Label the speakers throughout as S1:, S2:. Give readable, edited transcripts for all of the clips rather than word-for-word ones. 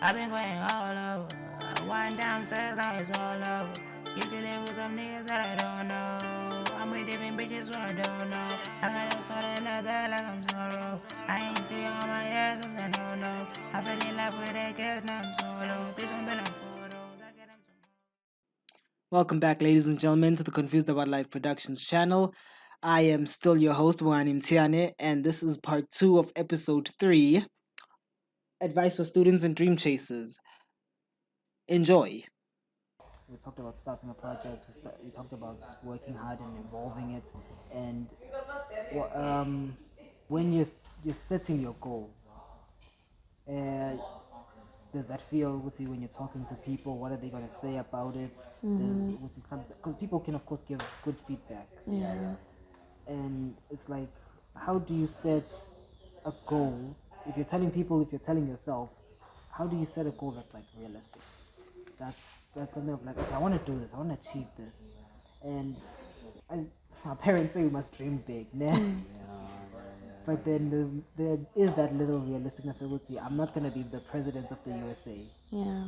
S1: I've been going all over. One down says now it's all over. You dealing with some niggas that I don't know. I'm with different bitches so I don't know. I got a soda in the bed like I'm sorrow. I ain't sitting on my ass cause I don't know. I fell in love with that girl, now I'm solo. Please don't be like photos. I get them tomorrow.
S2: Welcome back, ladies and gentlemen, to the Confused About Life Productions channel. I am still your host, Wanim Tiane, and this is part 2 of episode 3, Advice for Students and Dream Chasers. Enjoy. We talked about starting a project, we talked about working hard and involving it, and when you're setting your goals, uh, there's that fear when you're talking to people, what are they going to say about it? Because people can of course give good feedback, and it's like, how do you set a goal? If you're telling people, if you're telling yourself, how do you set a goal that's like realistic? That's something of like, okay, I want to do this, I want to achieve this, and our parents say we must dream big, nah? But then there is that little realisticness. I would say, I'm not gonna be the president of the USA.
S3: Yeah.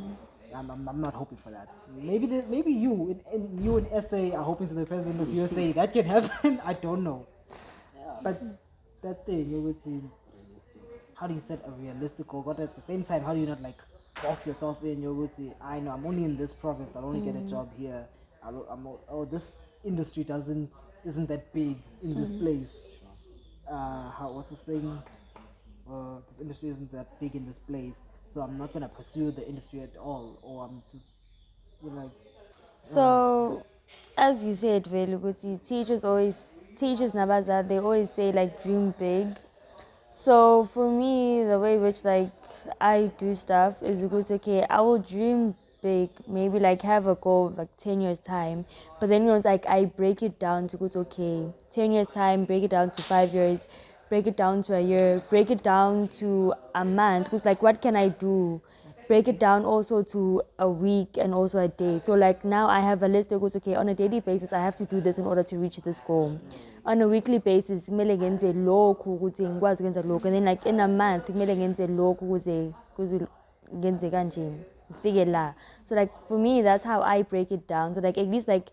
S2: I'm not hoping for that. Maybe you in SA are hoping to be the president of USA. That can happen. I don't know. But that thing, you would see. How do you set a realistic goal? But at the same time, how do you not like box yourself in? You would say, I know I'm only in this province. I'll only get a job here. This industry isn't that big in this place. What's this thing? This industry isn't that big in this place, so I'm not gonna pursue the industry at all, or I'm just, like.
S3: So, as you said, very good. Teachers Nabaza, they always say like dream big. So for me, the way which like I do stuff is good. Okay, I will dream big, maybe like have a goal of like 10 years time, but then it's like I break it down to good. Okay, 10 years time, break it down to 5 years, break it down to a year, break it down to a month. Because like, what can I do? Break it down also to a week and also a day. So like now I have a list that goes, okay, on a daily basis I have to do this in order to reach this goal. On a weekly basis kumele ngenze lokhu ukuthi ngikwazi ukwenza lokhu, and then like in a month kumele ngenze lokhu ukuze ngenze kanje ngifike la. So like for me, that's how I break it down. So like at least like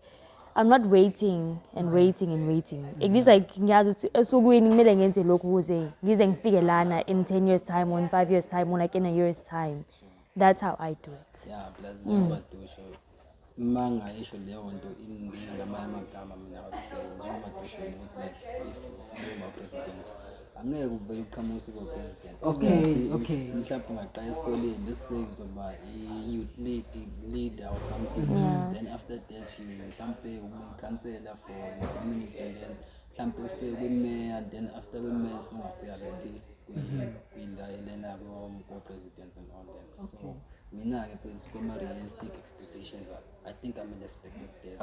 S3: I'm not waiting and waiting and waiting. At least like ngiyazi ukuthi esukwini kumele ngenze lokhu ukuze ngize ngifike lana in 10 years time or in 5 years time or like in a year's time. That's how I do it.
S4: Yeah, plus njengomadusho mangayisho leyo nto ngamanye amagama mina awuthi njengomadusho ukuthi like if uba president angeke uvele uqhamuke president.
S2: Okay.
S4: Mhlawumbe ungaqala esikoleni, let's say uzoba i-youth leader or something. Then after that mhlawumbe ube councillor for community, and then mhlawumbe ufike kwi-mayor, and then after kwi-mayor songafika kwindawo ko-presidents and all that. So mina-ke it's kuma-realistic expectations. I think I'm expected that.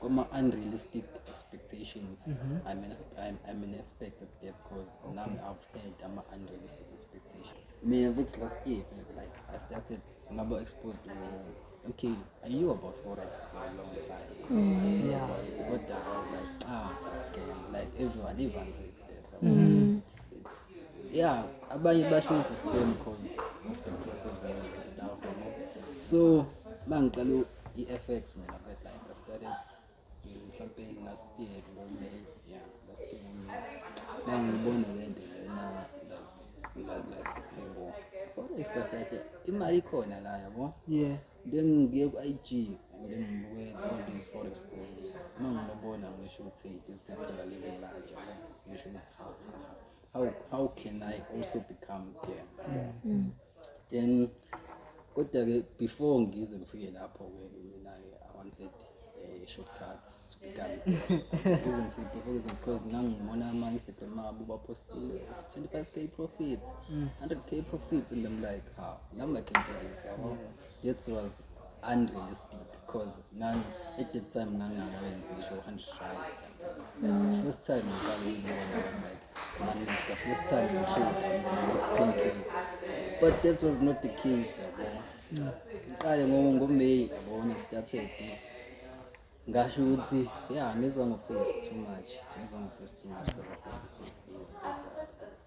S4: Kuma-unrealistic expectations, I'm expected that because now I've had unrealistic expectations. Me, it's last year, like I started number exposed to, okay, I knew about Forex for a long time. But that was like, scam. Like everyone says that. So it's abanye basho it's a scam because of the process and stuff. So mangiqala i-FX mina at like I started mhlawumbe last year May. Last year May. Mangibona le nto lena like yebo Forex kahle imali ikhona la yabo. Then ngiye ku-IG and then ngibuke all these Forex schools. Mangibona ngisho ukuthi these people are living large. Ngisho ukuthi how can I also become there? Then kodwa-ke before ngize ngifike lapho-ke mina-ke I wanted shortcuts to become because ngangibona ama-Instagram abo bapostile 25k profits, 100k profits, and I'm like, now I can do this. This was unrealistic because at that time ngangawenzi ngisho 100 rand. First time I was like, the first time I trade 10k, but this was not the case. Ngiqale ngoMay yabona started ngasho ukuthi ngizangoface too much because I thought this was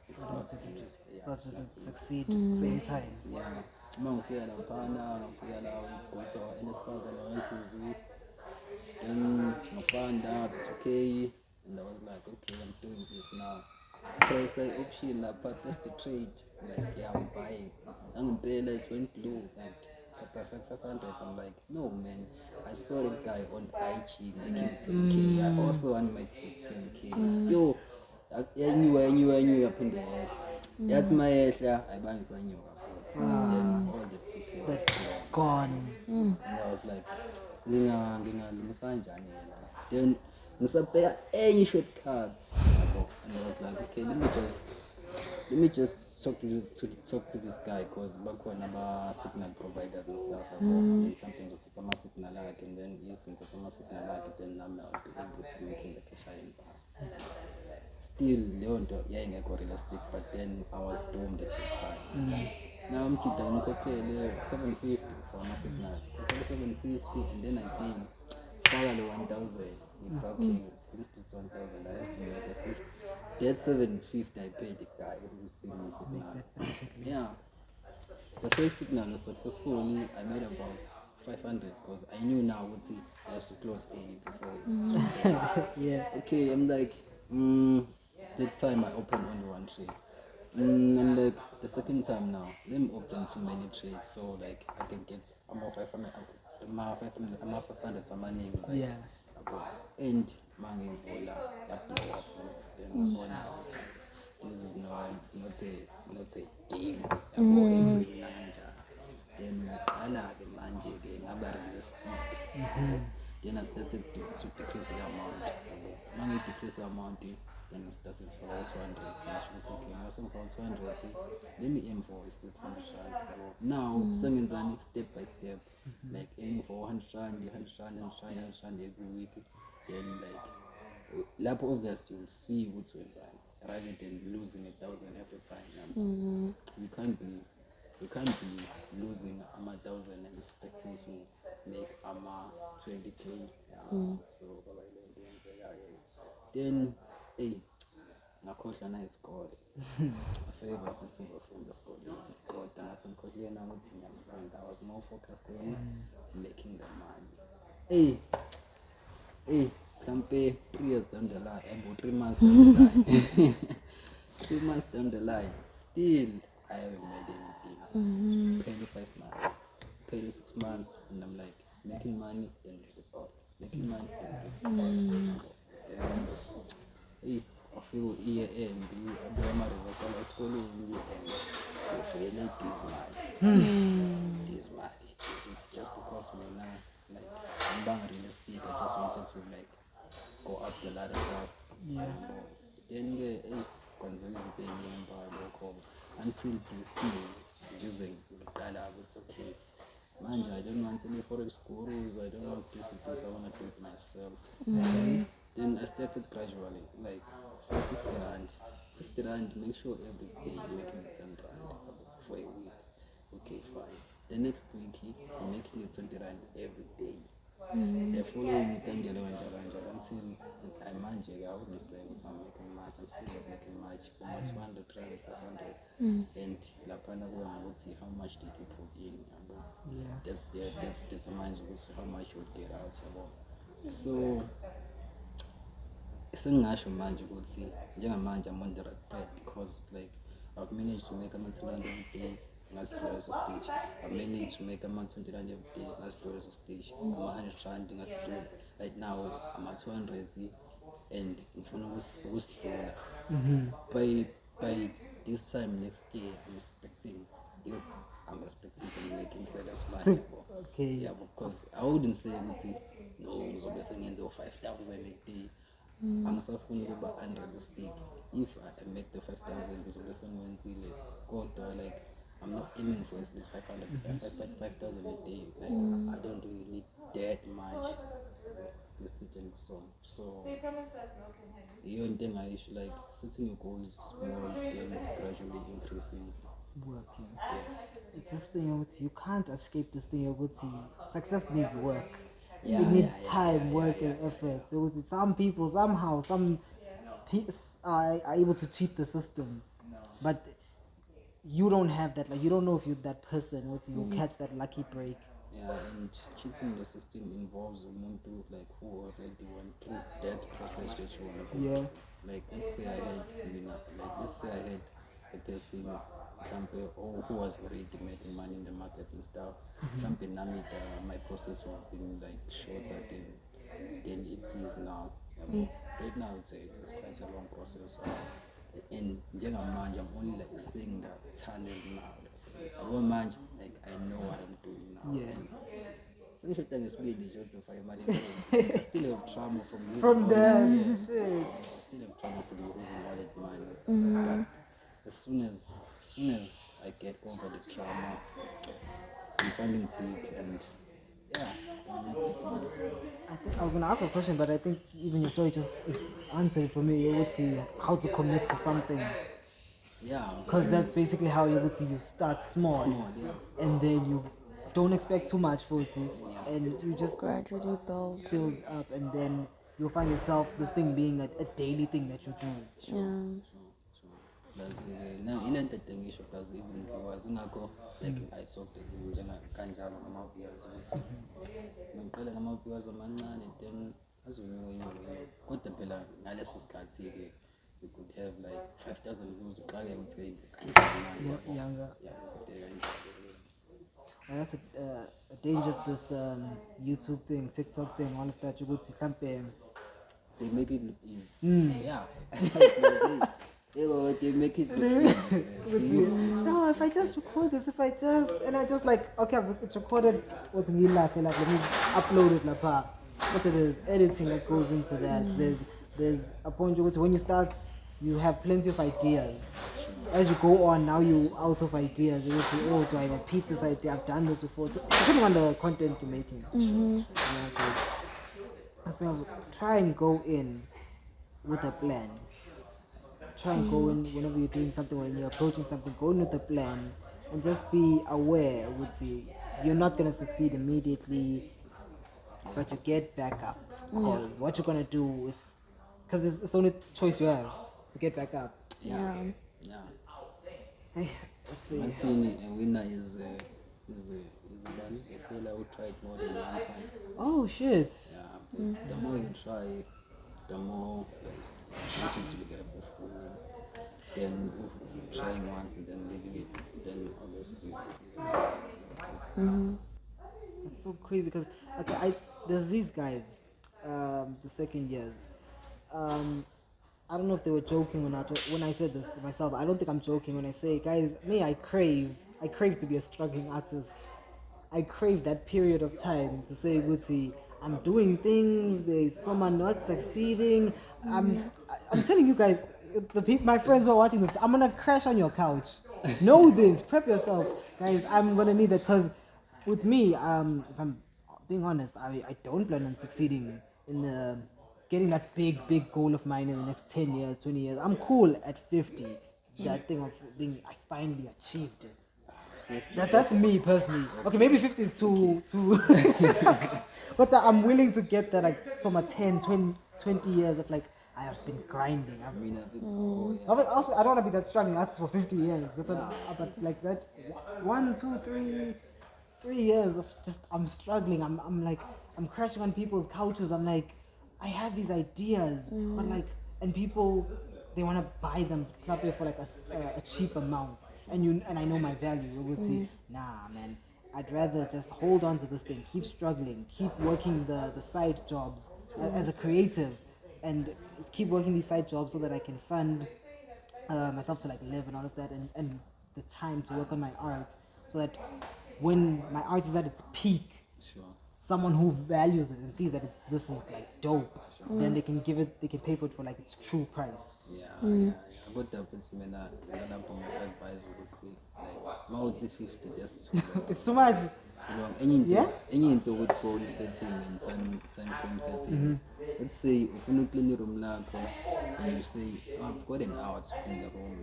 S4: easy. it's not easy. Yeah,
S2: But
S4: it's
S2: you
S4: not
S2: could
S4: easy.
S2: succeed at the same time.
S4: Yeah, uma ngifika laphana ngifika la ugotha wa-NSFAS allowances, then ngafanda 2K, and I was like, okay, I'm doing this now. Press the option lapha, press the trade, like yeah, I'm buying. Angempela it went blue, like by 500. I'm like, no man, I saw that guy on IG making 10K. I also want to make 10K. Yo, yanyiwe yaphinde yehla. Yathi mayehla ayibangisanyuka futhi. Then all the 2K was
S2: Gone.
S4: and I was like, ngingalungisa kanjani yena? Then ngisabheka enye shortcuts, and I was like, okay, let me just talk to this guy, because bakhona ama-signal providers and stuff. Mhlawumbe ngizothatha ama-signal akhe, and then if ngithatha ama-signal akhe, then nami I'll be able to make the cash ayenzayo. Still leyo nto yayingekho realistic, but then I was doomed at that time. Now I'm chita ngikhokhele 750 for ama-signal. Ngikhokhele 750, and then I think faka lo 1000. It's okay, at least it's 1000. I have to make at least that 750 I paid the guy who's giving me signal. Yeah. The first signal was successfully. I made about 500 because I knew now would see I have to close early before it's
S2: Yeah.
S4: okay. I'm like, that time I opened only one trade. I'm like, the second time now, let me open too many trades so like I can get more 500, more 500 amaningi. Like,
S2: Yeah.
S4: and mangi vola blow up with then going out. This is not a game. Then ngaqala ke manje ke ngaba realistic. Then I started to decrease the amount. Mangi decrease the amount, then I started for 200. So okay, I was for 200. Let me aim for is this 100 rand. Now, sengenzani step by step, like aiming for 100 rand, 100 rand, 100 rand every week. Then like lapho obviously you'll see what's wenzani, rather than losing 1,000 every time. You can't be losing 1,000 and expecting to make 20K. So then hey, ngakhohlwa na isikole. Favorite citizens of the school. God, ngasemkhohlweni ukuthi ngiyafunda. I was more focused on making the money. Hey, mhlampe 3 years down the line, about 3 months down the line. 3 months down the line, still I haven't made anything. Paying 5 months, paying 6 months, and I'm like making money, then lose it all. Making money, then lose it all. Hey, I feel year end, I do my reversal at school, and I feel like this money, just because me now, like, I'm bang realistic, I just wanted to like go up the ladder fast.
S2: Yeah.
S4: Then conserve the local until this year using the dollar, it's okay. Man, I don't want any forex gurus, I don't want this and this, I want to do it myself. Then I started gradually, like 50 rand. 50 rand, make sure every day you're making 10 rand for a week. Okay, fine. The next week, you're making it 20 rand every day. The following week, until I manage, I wouldn't say I'm making much, I'm still not making much. Almost 200 rand, 500. And Lapana I would see how much did you put in.
S2: Yeah.
S4: That determines how much you would get out. So, sengingasho manje ukuthi njengamanje I'm on the right track, because like I've managed to make ama-10 rand every day ngasidlula leso stage. I've managed to make ama-20 rand every day ngasidlula leso stage. Ama-100 rand ngasidlula. Right now ama-200 and ngifuna ukusidlula. By this time next year I'm expecting to be making serious money.
S2: Okay.
S4: Yeah, because I wouldn't say ukuthi no ngizobe sengenze 5,000 a day. Angisafuni ukuba unrealistic. If I make the 5,000 ngizobe sengwenzile, kodwa like I'm not aiming for at least 5,000 a day. Like I don't really need that much. So you thing I should like setting your goals small and gradually increasing.
S2: Working. It's this thing with you can't escape this thing with success needs work. It needs time, work, and effort. So some people somehow are able to cheat the system. but you don't have that. Like you don't know if you're that person. What you catch that lucky break.
S4: Yeah, and cheating the system involves umuntu like who already went through that process that you want to go
S2: Yeah.
S4: through. Like let's say I had a person who was already making money in the markets and stuff. Jumping my process would have been like shorter than it is now. Right now it's quite a long process. And njengamanje I'm only like seeing the tunnel now. Yabo manje like I know what I'm doing now.
S2: Yeah.
S4: Sengisho ngesibindi Joseph imali. I still have trauma from losing
S2: From
S4: all
S2: that
S4: yeah.
S2: shit.
S4: I still have trauma from losing all that money. But as soon as I get over the trauma, I'm finding big and yeah.
S2: I was gonna ask a question, but I think even your story just answered it for me. You would see how to commit to something,
S4: Yeah.
S2: because that's basically how you would see you start small,
S4: Yeah.
S2: and then you don't expect too much for it, and you just
S3: Gradually build.
S2: build up, and then you'll find yourself this thing being a daily thing that you do.
S3: Yeah.
S4: Plus now ile nto ngisho plus even viewers ingakho like I talked kanjalo ngama viewers ukuthi ngiqala ngama viewers amancane then azonyuka kodwa phela ngaleso sikhathi ke you could have like 5,000 views uqale ukuthi kanjani
S2: Younger.
S4: yeah
S2: And that's a danger of this YouTube thing, TikTok thing, all of that. You would see campaign.
S4: they make it look easy. Yeah. They make it look easy.
S2: No, if I just record this, and I just like, okay, it's recorded, let me upload it, what it is, editing that goes into that. There's a point when you start, you have plenty of ideas. As you go on, now you out of ideas. You say, oh, do I repeat this idea? I've done this before. It's depending on the content you're making. So try and go in with a plan. Try and go in whenever you're doing something, when you're approaching something, go in with a plan and just be aware. You're not going to succeed immediately, but you get back up. Because what you're going to do, because it's the only choice you have to get back up.
S3: Yeah.
S2: Hey, let's see.
S4: One thing a winner is a failure who tried more than one time.
S2: Oh, shit.
S4: Yeah, but the more you try, the more chances you get of winning. Then trying once and then leaving it, then obviously.
S2: It's so crazy because there's these guys, the second years. I don't know if they were joking or not when I said this myself. I don't think I'm joking when I say, guys, I crave to be a struggling artist. I crave that period of time to say, Guti, I'm doing things, there's someone not succeeding. I'm telling you guys, my friends who are watching this, I'm gonna crash on your couch. Know this, prep yourself. Guys, I'm gonna need that because with me, if I'm being honest, I don't plan on succeeding in getting that big goal of mine in the next 10 years, 20 years. I'm cool at 50. That thing of being, I finally achieved it. That's me personally. Okay, maybe 50 is too but I'm willing to get that, like, some 10, 20 years of, like, I have been grinding. I don't want to be that struggling artist for 50 years. That's what, but like that 1, 2, 3 years of just I'm struggling. I'm crashing on people's couches. I'm like, I have these ideas, but like, and people, they want to buy them for like a cheap amount. And I know my value. You would say, nah, man, I'd rather just hold on to this thing, keep struggling, keep working the side jobs as a creative, and keep working these side jobs so that I can fund myself to like live and all of that, and the time to work on my art, so that when my art is at its peak, someone who values it and sees that this is like dope, then they can pay for it for like its true price.
S4: What happens when I advise would say like my 50 that's too long.
S2: It's too much.
S4: It's too long. Anything with goal setting and time frame setting. Let's say if you clean your room and you say, I've got an hour to clean the room,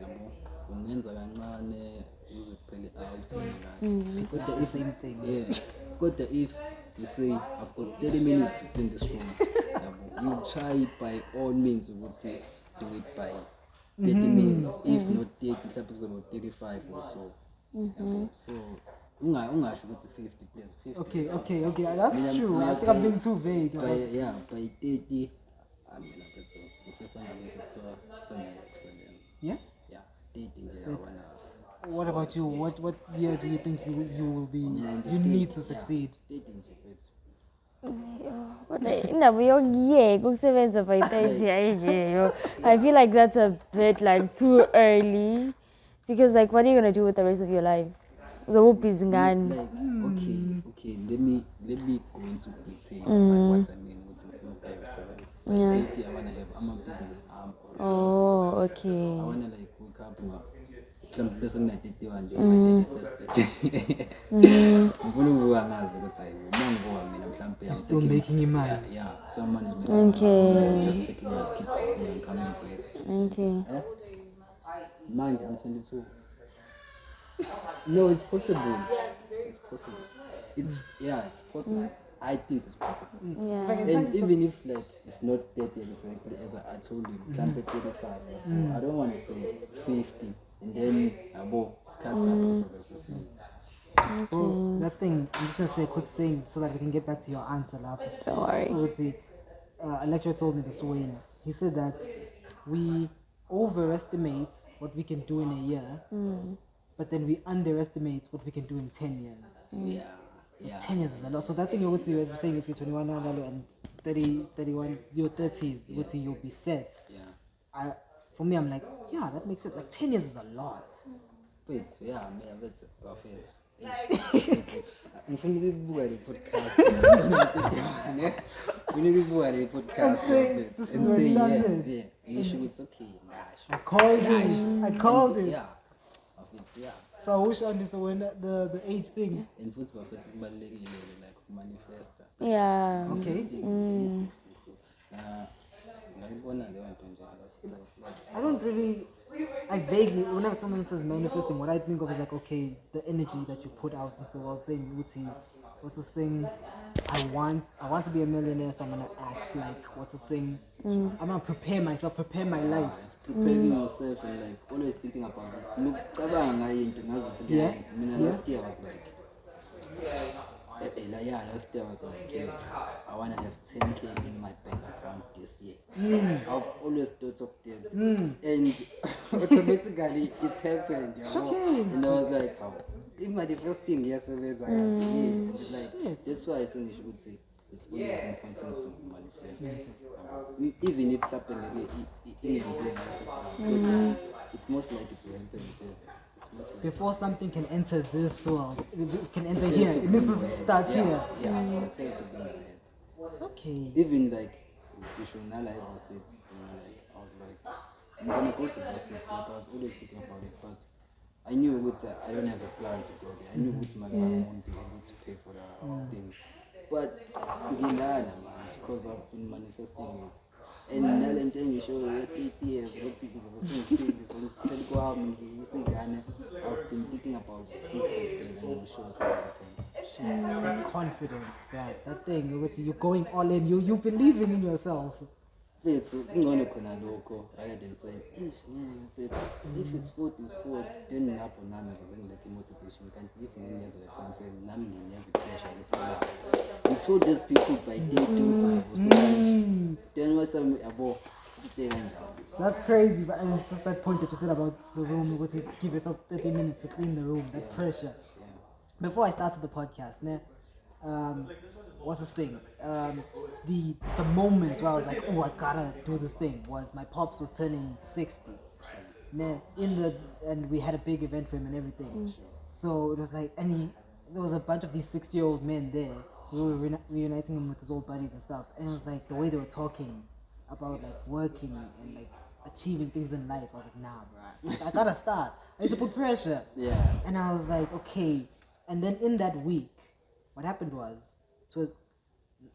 S4: ungenza kancane uziphele out.
S2: But the same thing.
S4: Yeah. But if you say I've got 30 minutes to clean this room, you try by all means, you would say do it by 30 minutes, if not 30, mhlawumbe kuzoba 35 or so. So ungasho ukuthi 50 plus 50.
S2: Okay. That's true. I think I'm being too vague.
S4: By 30, I mean, professor
S2: Yeah.
S4: Yeah, 30 nje yawana.
S2: What about you? What year do you think you will be? You need to succeed.
S4: 30 nje mfethu.
S3: Kodwa indaba yokuyeka ukusebenza by 30 ayinjeyo. I feel like that's a bit like too early because like what are you gonna do with the rest of your life? Uzobe busy ngani?
S4: Like, okay, let me go into detail like what I mean with the By 30, I wanna have I'm a business arm.
S3: Oh, okay.
S4: I wanna like wake up mhlawumbe bese ngina-31 nje my 31st birthday. Ngifuna ukuvuka ngazi ukuthi hayi uma ngivuka mina mhlawumbe
S2: You're still making imali.
S4: Yeah, someone is making
S3: Okay.
S4: just taking my kids to school and coming back.
S3: Okay.
S4: Manje I'm 22. No, it's possible. It's possible. It's possible. I think it's possible.
S3: Yeah.
S4: And even if like it's not 30 exactly as I told you, mhlawumbe 35 or so. I don't want to say 50 and then it's cast
S2: Well, that thing, I'm just gonna say a quick thing so that we can get back to your answer, love.
S3: Don't worry.
S2: A lecturer told me this way. He said that we overestimate what we can do in a year, but then we underestimate what we can do in 10 years. So 10 years is a lot. So that thing you would see, you're saying if you're 21 and 30, 31, your 30s, you would see you'll be set. For me, I'm like, yeah, that makes sense. Like 10 years is a lot.
S4: That's perfect. Ngifuna ukubuka le podcast. Ngifuna ukubuka le podcast and say yeah. It's okay.
S2: I called it.
S4: Yeah.
S2: So I wish Andiswa when the age thing.
S4: And food perfect kubalulekile like manifesta.
S3: Yeah.
S2: Okay.
S4: Ngayibona le nto njalo.
S2: I don't really. I vaguely, whenever someone says manifesting, what I think of is like, okay, the energy that you put out into the world, saying, Uti, what's this thing? I want to be a millionaire, so I'm gonna act like, what's this thing? I'm gonna prepare myself, prepare my life.
S4: It's preparing yourself and like always thinking about it. Look, last year I was like, last year I was like, okay, I want to have 10K in my bank account this year. I've always thought of that. And automatically it's happened. And I was like, if my first thing yesterday, like, that's why I think you should say it's always important to manifest. Even if it's most likely to happen because it's most likely.
S2: Before something can enter this world, it can enter here. It needs to start here.
S4: Yeah, it says to be there.
S2: Okay.
S4: Even like, you should not like Bassett, like, I was like, I'm gonna go to Bassett. Like, I was always thinking about it because I knew I don't have a plan to go there. I knew my mom won't be able to pay for the things. But because I've been manifesting it. And now I'm telling you, show 8 years, what's it? I've been thinking about secret and shows
S2: Confidence, man. That thing, you're going all in. You believing in yourself.
S4: So rather than saying, if it's food, it's food, then up on numbers of like motivation. You can't give me years at some point, numbing years of pressure. We told these people by day two, then what's about
S2: that's crazy, but and it's just that point that you said about the room. You to give yourself 30 minutes to clean the room. That pressure. Before I started the podcast, what's this thing? The moment where I was like, oh, I gotta do this thing was my pops was turning 60. And we had a big event for him and everything. So it was like, there was a bunch of these 60-year-old men there. We were reuniting him with his old buddies and stuff. And it was like the way they were talking about like working and like achieving things in life. I was like, nah, bro, I gotta start. I need to put pressure. And I was like, okay. And then in that week, what happened was, I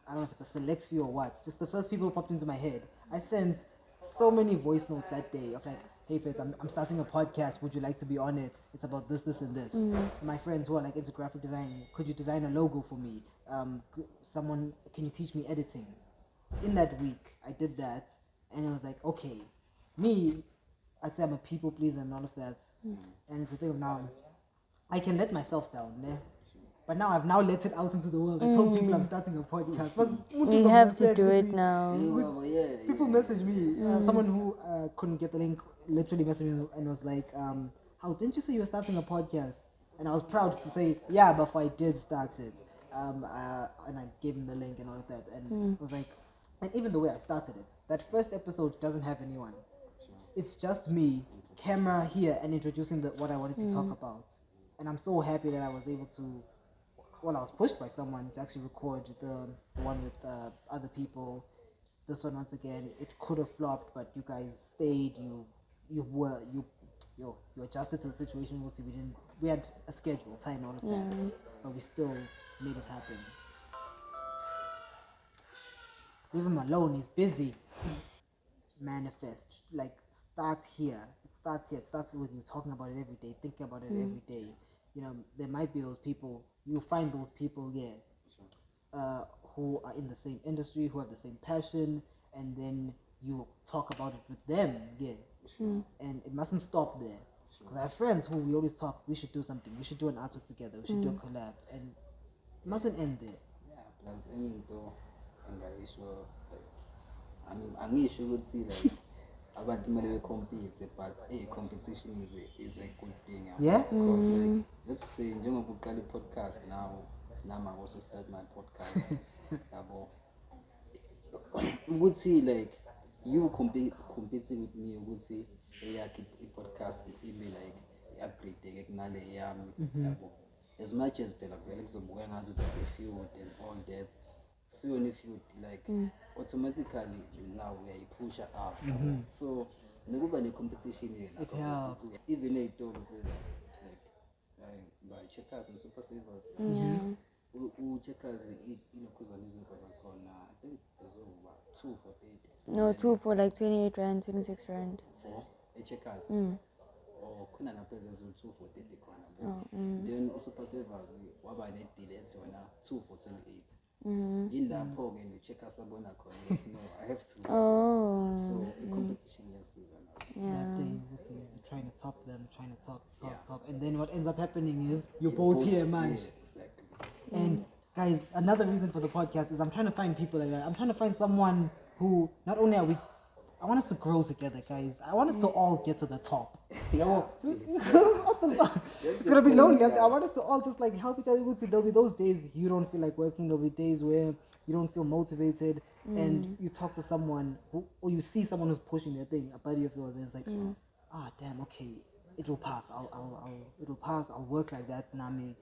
S2: don't know if it's a select few or what, just the first people who popped into my head. I sent so many voice notes that day of like, hey Fitz, I'm starting a podcast, would you like to be on it? It's about this, this, and this. My friends who are like into graphic design, could you design a logo for me? Can you teach me editing? In that week, I did that, and it was like, okay, me, I'd say I'm a people pleaser and all of that. And it's a thing of now, I can let myself down, ne? But now I've now let it out into the world. I told people I'm starting a podcast. But
S3: You have to do it now.
S2: People message me. Someone who couldn't get the link literally messaged me and was like, "How didn't you say you were starting a podcast?" And I was proud to say, "Yeah, before I did start it." And I gave him the link and all of that. And I was like, and even the way I started it, that first episode doesn't have anyone. It's just me, camera here, and introducing what I wanted to talk about. And I'm so happy that I was able to. Well, I was pushed by someone to actually record the one with other people. This one, once again, it could have flopped, but you guys stayed. You adjusted to the situation. We had a schedule, time, all of that, but we still made it happen. Leave him alone. He's busy. Manifest, like, starts here. It starts here. It starts with you talking about it every day, thinking about it every day. There might be those people. You find those people, who are in the same industry, who have the same passion, and then you talk about it with them, and it mustn't stop there. Because I have friends who we always talk. We should do something. We should do an artwork together. We should do a collab, and it mustn't end there.
S4: Yeah, plus into angayisho like angisho ukuthi like abantu kumele becompete, but competition is a good thing.
S2: Yeah.
S4: Because like, let's say njengoba uqala i-podcast now I also start my podcast. Yabo. Ukuthi like you competing with me ukuthi eyakhe i-podcast ibe like i-upgrade kunale yami. Yabo. As much as phela vele kuzobuka ngazi ukuthi it's a feud and all that. So if you like automatically now we are pusher up. So nokuba ne competition
S2: It helps.
S4: Even ey'tolo like by checkers and super savers. Checkers ilokhuzana izinto zakhona. I think there's over 2 for 8.
S3: No, 2 for like 28 rand, 26 rand.
S4: For checkers. Or khona naphezulu 2 for 30 khona. Then super savers waba ne deal ethi yona 2 for 28. Ilapho ke no-checkers abona khona ukuthi no, I have to. So the competition yasiza nazo.
S2: Exactly. You're trying to top them, trying to top. And then what ends up happening is you're both here, man.
S4: Exactly.
S2: And guys, another reason for the podcast is I'm trying to find people like that. I'm trying to find someone who not only are we, I want us to grow together, guys. I want us to all get to the top. It's gonna be lonely. I want us to all just like help each other. There'll be those days you don't feel like working. There'll be days where you don't feel motivated, and you talk to someone or you see someone who's pushing their thing, a buddy of yours, and it's like, damn, okay, it will pass. It'll pass. I'll work like that. Nami,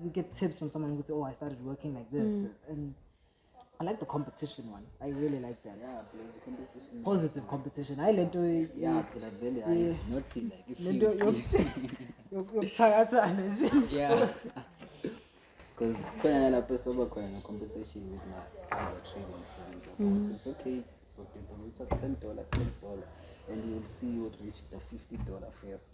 S2: you get tips from someone who say, oh, I started working like this, and I like the competition one. I really like that.
S4: Yeah, because the competition.
S2: Positive competition. I learned to.
S4: Yeah, but I really not see like if yeah. Because khona lapho soba khona competition with my other trading friends. It's okay. So deposit $10, and you will see you would reach the $50 first.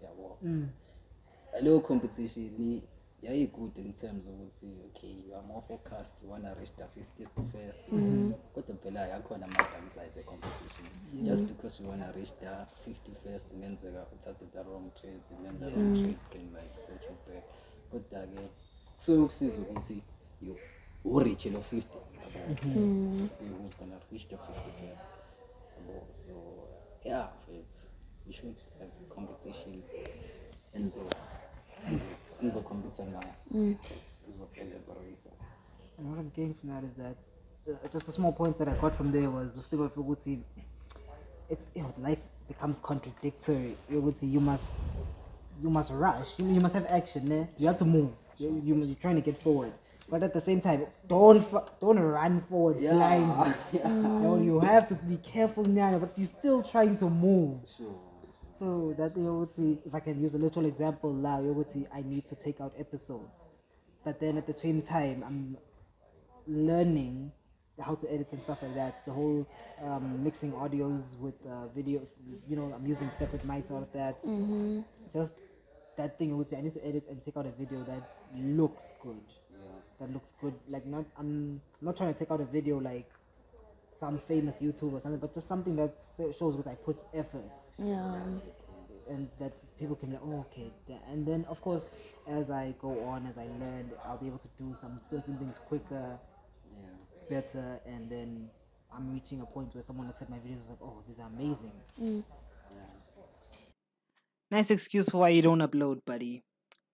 S4: A little competition. Yeah, you good in terms of okay, you are more focused, you want to reach the 50th first. But the Bella, I call them size a competition. Just because you want to reach the 51st, and then the wrong trades, and then the wrong trade can like set you back. But again, so you see, you reach the 50 to see who's going to reach the 51st. So, yeah, we should have competition and so. And
S2: what I'm getting from that is that just a small point that I got from there was the thing of Uguti. It's life becomes contradictory. Uguti, you must rush. You must have action. Eh? You have to move. You're trying to get forward, but at the same time, don't run forward blindly. You have to be careful now, but you're still trying to move.
S4: Sure.
S2: So that you would see, if I can use a little example now, you would see I need to take out episodes. But then at the same time, I'm learning how to edit and stuff like that. The whole mixing audios with videos, I'm using separate mics, all of that. Just that thing, you would say I need to edit and take out a video that looks good. That looks good. Like I'm not trying to take out a video like some famous YouTuber or something, but just something that shows what I put effort. and that people can be like, oh, okay. And then, of course, as I go on, as I learn, I'll be able to do some certain things quicker,
S4: Yeah.
S2: better, and then I'm reaching a point where someone looks at my videos like, oh, these are amazing. Nice excuse for why you don't upload, buddy.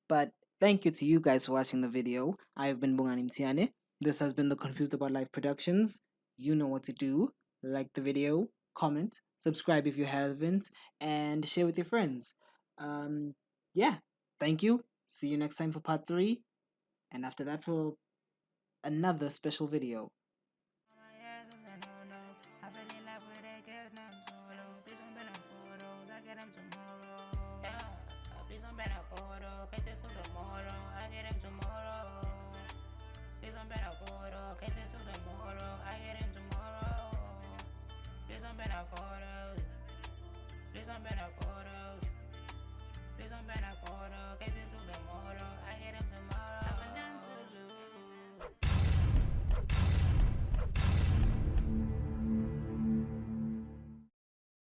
S2: But thank you to you guys for watching the video. I have been Bongani Mtiane. This has been the Confused About Life Productions. You know what to do. Like the video, comment, subscribe if you haven't, and share with your friends. Yeah, thank you. See you next time for part 3. And after that for another special video.
S1: I fell in love with that girl, now I'm solo. Please don't bend a photo, I get them tomorrow. Yeah, please don't bend a photo, catch it till tomorrow. I get them tomorrow. Please don't bend a photo, catch it till tomorrow. I get them tomorrow. Please don't bend a photo. Please don't bend a photo.